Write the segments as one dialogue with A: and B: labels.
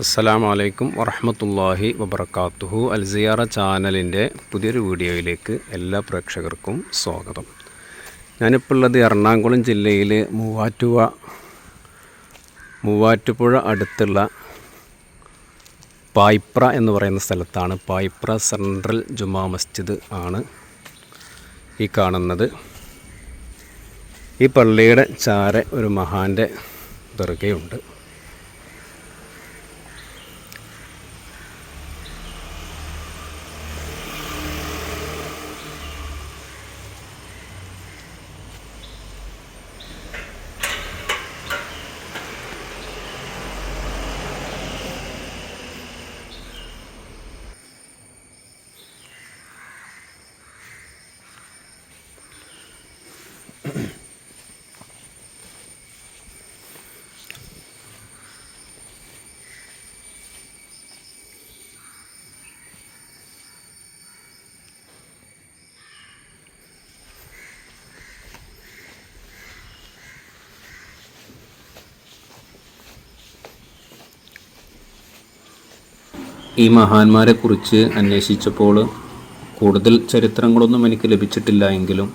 A: അസ്സലാമു അലൈക്കും വറഹ്മത്തുള്ളാഹി വബറകാതുഹു. അൽസിയാറ ചാനലിൻ്റെ പുതിയൊരു വീഡിയോയിലേക്ക് എല്ലാ പ്രേക്ഷകർക്കും സ്വാഗതം. ഞാനിപ്പോൾ ഉള്ളത് എറണാകുളം ജില്ലയിൽ മൂവാറ്റുപുഴ അടുത്തുള്ള പായിപ്ര എന്ന് പറയുന്ന സ്ഥലത്താണ്. പായിപ്ര സെൻട്രൽ ജുമാ മസ്ജിദ് ആണ് ഈ കാണുന്നത്. ഈ പള്ളിയുടെ ചാരെ ഒരു മഹാൻ്റെ ദർഗയുണ്ട്. ഈ മഹാന്മാരെക്കുറിച്ച് അന്വേഷിച്ചപ്പോൾ കൂടുതൽ ചരിത്രങ്ങളൊന്നും എനിക്ക് ലഭിച്ചിട്ടില്ല എങ്കിലും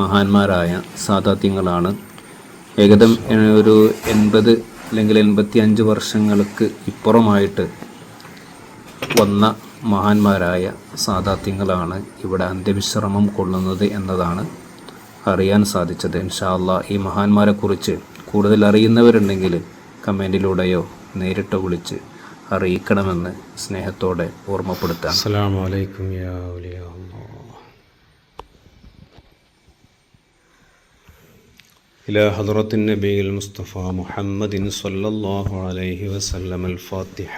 A: മഹാന്മാരായ സാദാത്യങ്ങളാണ്. ഏകദേശം ഒരു 80 അല്ലെങ്കിൽ 85 വർഷങ്ങൾക്ക് ഇപ്പുറമായിട്ട് വന്ന മഹാന്മാരായ സാദാത്യങ്ങളാണ് ഇവിടെ അന്ത്യവിശ്രമം കൊള്ളുന്നത് എന്നതാണ് അറിയാൻ സാധിച്ചത്. ഇൻഷാ അല്ലാഹ് ഈ മഹാന്മാരെക്കുറിച്ച് കൂടുതൽ അറിയുന്നവരുണ്ടെങ്കിൽ കമൻറ്റിലൂടെയോ നേരിട്ടോ വിളിച്ച് അറിയിക്കണമെന്ന് സ്നേഹത്തോടെ ഓർമ്മപ്പെടുത്താം. അസ്സലാമു അലൈക്കും യാ ഔലിയാ അല്ലാഹ്. ഇലാ ഹദ്റത്തിൻ നബിയിൽ മുസ്തഫ മുഹമ്മദിൻ സ്വല്ലല്ലാഹു അലൈഹി വസല്ലം. അൽ-ഫാത്തിഹ.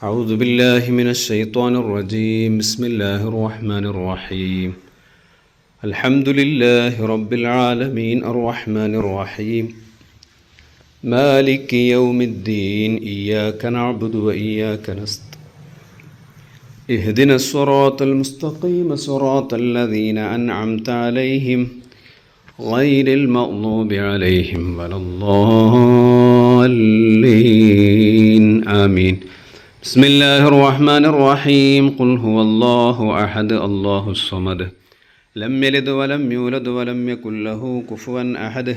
A: അഊദു ബില്ലാഹി മിനശ് ശൈത്വാനിർ റജീം. ബിസ്മില്ലാഹിർ റഹ്മാനിർ റഹീം. അൽഹംദുലില്ലാഹി റബ്ബിൽ ആലമീൻ അർ-റഹ്മാനിർ റഹീം مالك يوم الدين إياك نعبد وإياك نستعين اهدنا الصراط المستقيم صراط الذين أنعمت عليهم غير المغضوب عليهم ولا الضالين آمين. بسم الله الرحمن الرحيم. قل هو الله أحد الله الصمد لم يلد ولم يولد ولم يكن له كفوا أحد.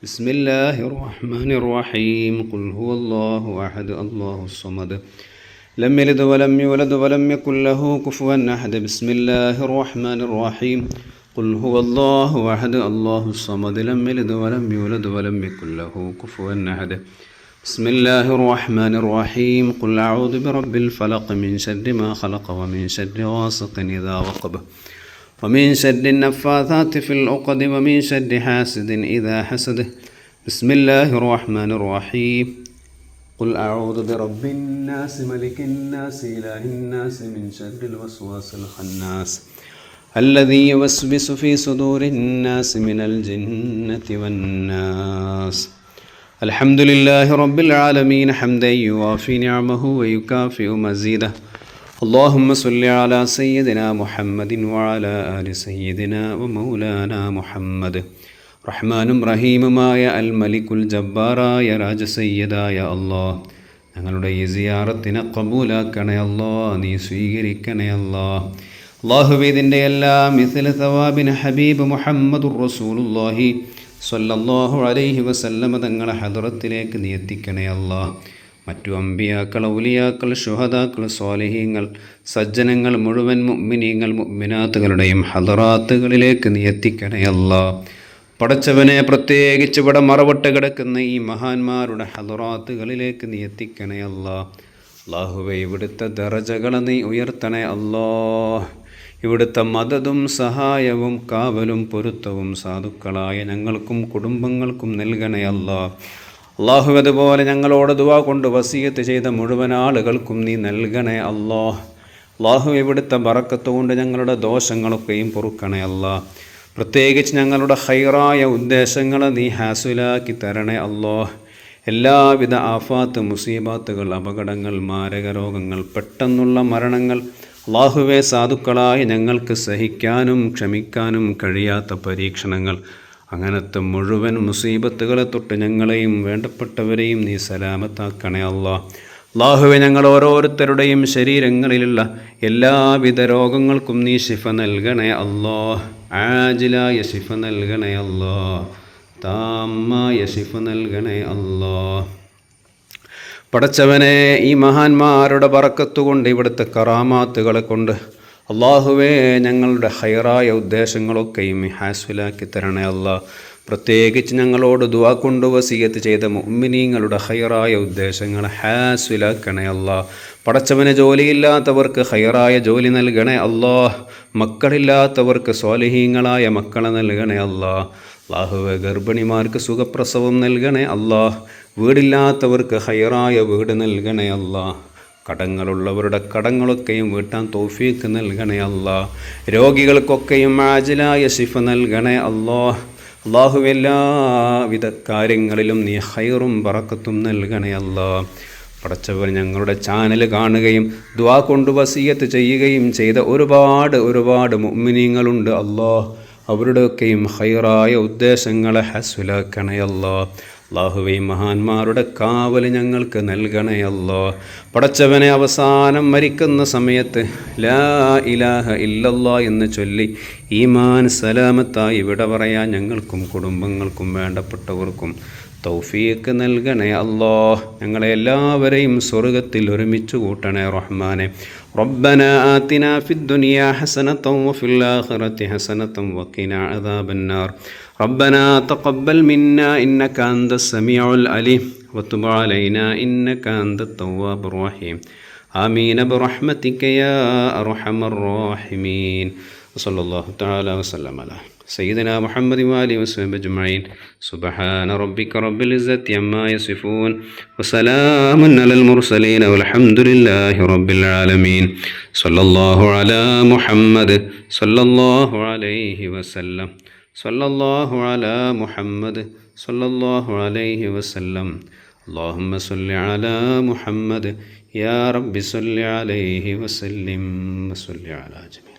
A: بسم الله الرحمن الرحيم. قل هو الله أحد الله الصمد لم يلد ولم يولد ولم يكن له كفوا أحد. بسم الله الرحمن الرحيم. قل هو الله أحد الله الصمد لم يلد ولم يولد ولم يكن له كفوا أحد. بسم الله الرحمن الرحيم. قل أعوذ برب الفلق من شر ما خلق ومن شر غاسق إذا وقب ومن شر النفاثات في العقد ومن شر حاسد إذا حسد. بسم الله الرحمن الرحيم. قل أعوذ برب الناس ملك الناس إله الناس من شر الوسواس الخناس الذي يوسوس في صدور الناس من الجنة والناس. الحمد لله رب العالمين حمدا يوافي نعمه ويكافئ مزيده. اللهم صل على سيدنا محمد وعلى آل سيدنا ومولانا محمد. റഹ്മാനും റഹീമുമായ അൽ മലിക്കുൽ ജബ്ബാറായ രാജസയ്യിദായ അല്ലാഹ്, ഞങ്ങളുടെ ഈ സിയാറത്തിനെ ഖബൂലാക്കണേ അല്ലാഹ്, നീ സ്വീകരിക്കണേ അല്ലാഹ്. അല്ലാഹുവേ, ഇതിൻ്റെ എല്ലാം മിസ്ല സവാബിന് ഹബീബ് മുഹമ്മദുർ റസൂലുള്ളാഹി സ്വല്ലല്ലാഹു അലൈഹി വസല്ലമ തങ്ങളെ ഹദ്റത്തിലേക്ക് നീ എത്തിക്കണേ അല്ലാഹ്. മറ്റു അമ്പിയാക്കൾ, ഔലിയാക്കൾ, ശുഹദാക്കൾ, സ്വാലിഹീങ്ങൾ, സജ്ജനങ്ങൾ മുഴുവൻ മുഅ്മിനീങ്ങൾ മുഅ്മിനാത്തുകളുടെയും ഹദറാത്തുകളിലേക്ക് നീ എത്തിക്കണേ അല്ലാഹ്. പടച്ചവനെ, പ്രത്യേകിച്ച് ഇവിടെ മറവിട്ട് കിടക്കുന്ന ഈ മഹാന്മാരുടെ ഹദറാത്തുകളിലേക്ക് നീ എത്തിക്കണേ അല്ലാഹ്. അല്ലാഹുവേ, ഇവിടുത്തെ ദറജകളെ നീ ഉയർത്തണേ അല്ലാഹ്. ഇവിടുത്തെ മദദും സഹായവും കാവലും പൊരുത്തവും സാധുക്കളായ ഞങ്ങൾക്കും കുടുംബങ്ങൾക്കും നൽകണേ അല്ലാഹ്. അല്ലാഹു, അതുപോലെ ഞങ്ങളോട് ദുആ കൊണ്ട് വസിയത്ത് ചെയ്ത മുഴുവൻ ആളുകൾക്കും നീ നൽകണേ അല്ലാഹ്. അല്ലാഹു, ഇവിടുത്തെ ബറക്കത്ത് കൊണ്ട് ഞങ്ങളുടെ ദോഷങ്ങളൊക്കെയും പൊറുക്കണേ അല്ലാഹ്. പ്രത്യേകിച്ച് ഞങ്ങളുടെ ഖൈറായ ഉദ്ദേശങ്ങളെ നീ ഹാസുലാക്കി തരണേ അല്ലാഹ്. എല്ലാവിധ ആഫാത്ത്, മുസീബാത്തുകൾ, അപകടങ്ങൾ, മാരക രോഗങ്ങൾ, പെട്ടെന്നുള്ള മരണങ്ങൾ അല്ലാഹുവേ, സാധുക്കളായ ഞങ്ങൾക്ക് സഹിക്കാനും ക്ഷമിക്കാനും കഴിയാത്ത പരീക്ഷണങ്ങൾ, അങ്ങനത്തെ മുഴുവൻ മുസീബത്തുകളെ തൊട്ട് ഞങ്ങളെയും വേണ്ടപ്പെട്ടവരെയും നീ സലാമത്താക്കണേ അല്ലാഹ്. അല്ലാഹുവേ, ഞങ്ങൾ ഓരോരുത്തരുടെയും ശരീരങ്ങളിലുള്ള എല്ലാവിധ രോഗങ്ങൾക്കും നീ ശിഫ നൽകണേ അല്ലാഹ്. ആജിലായ ശിഫ നൽകണേ അല്ലാഹ്. താമായ ശിഫ നൽകണേ അല്ലാഹ്. പടച്ചവനെ, ഈ മഹാന്മാരുടെ ബറക്കത്തുകൊണ്ട്, ഇവിടുത്തെ കറാമാത്തുകളെ കൊണ്ട് അല്ലാഹുവേ, ഞങ്ങളുടെ ഹൈറായ ഉദ്ദേശങ്ങളൊക്കെയും ഹാസ്വിലാക്കി തരണേ അല്ലാഹ്. പ്രത്യേകിച്ച് ഞങ്ങളോട് ദുആ കൊണ്ട് വസിയത്ത് ചെയ്ത മുഅ്മിനീങ്ങളുടെ ഹൈറായ ഉദ്ദേശങ്ങൾ ഹാസ്വിലാക്കണേ അല്ലാഹ്. പടച്ചവനെ, ജോലിയില്ലാത്തവർക്ക് ഹൈറായ ജോലി നൽകണേ അല്ലാഹ്. മക്കളില്ലാത്തവർക്ക് സ്വാലിഹീങ്ങളായ മക്കളെ നൽകണേ അല്ലാഹ്. അല്ലാഹുവേ, ഗർഭിണിമാർക്ക് സുഖപ്രസവം നൽകണേ അല്ലാഹ്. വീടില്ലാത്തവർക്ക് ഹൈറായ വീട് നൽകണേ അല്ലാഹ്. കടങ്ങളുള്ളവരുടെ കടങ്ങളൊക്കെയും വീട്ടാൻ തൗഫീക്ക് നൽകണേ അല്ലാഹ്. രോഗികൾക്കൊക്കെയും ആജിലായ ശിഫ നൽകണേ അല്ലാഹ്. അല്ലാഹു, എല്ലാവിധ കാര്യങ്ങളിലും നീ ഹൈറും ബറക്കത്തും നൽകണേ അല്ലാഹ്. പടച്ചവൻ, ഞങ്ങളുടെ ചാനൽ കാണുകയും ദുആ കൊണ്ട് വസിയത്ത് ചെയ്യുകയും ചെയ്ത ഒരുപാട് മുഅ്മിനീങ്ങളുണ്ട് അല്ലാഹ്. അവരുടെയൊക്കെയും ഹൈറായ ഉദ്ദേശങ്ങളെ ഹസ്വിലാക്കണേ അല്ലാഹ്. അല്ലാഹുവേ, മഹാന്മാരുടെ കാവൽ ഞങ്ങൾക്ക് നൽകണേ അല്ലാഹ്. പടച്ചവനെ, അവസാനം മരിക്കുന്ന സമയത്ത് ലാ ഇലാഹ ഇല്ലല്ലാഹ് എന്ന് ചൊല്ലി ഈമാൻ സലാമത്തായി വിട പറയാൻ ഞങ്ങൾക്കും കുടുംബങ്ങൾക്കും വേണ്ടപ്പെട്ടവർക്കും തൗഫീഖ് നൽകണേ അല്ലാഹ്. ഞങ്ങളെ എല്ലാവരെയും സ്വർഗത്തിൽ ഒരുമിച്ച് കൂട്ടണേ റഹ്മാനെ. റബ്ബനാ ആതിനാ ഫിദ്ദുനിയാ ഹസനതൻ വഫിൽ ആഖിറതി ഹസനതൻ വഖിനാ അദാബന്നാർ. റബ്ബനാ തഖബ്ബൽ മിന്നാ ഇന്നക അൻതസ് സമീഉൽ അലീം വതുബ് അലൈനാ ഇന്നക അൻതത് തവ്വാബുർ റഹീം. ആമീൻ ബിറഹ്മതിക യാ അർഹമർ റഹീമീൻ. വസല്ലല്ലാഹു തആല വസല്ലമ അലാ سيدنا محمد وآله وصحبه أجمعين. سبحان ربك رب العزة عما يصفون وسلام على المرسلين والحمد لله رب العالمين. صلى الله على محمد صلى الله عليه وسلم. صلى الله على محمد صلى الله عليه وسلم. اللهم صل على محمد يا رب صل عليه وسلم وصل على جميع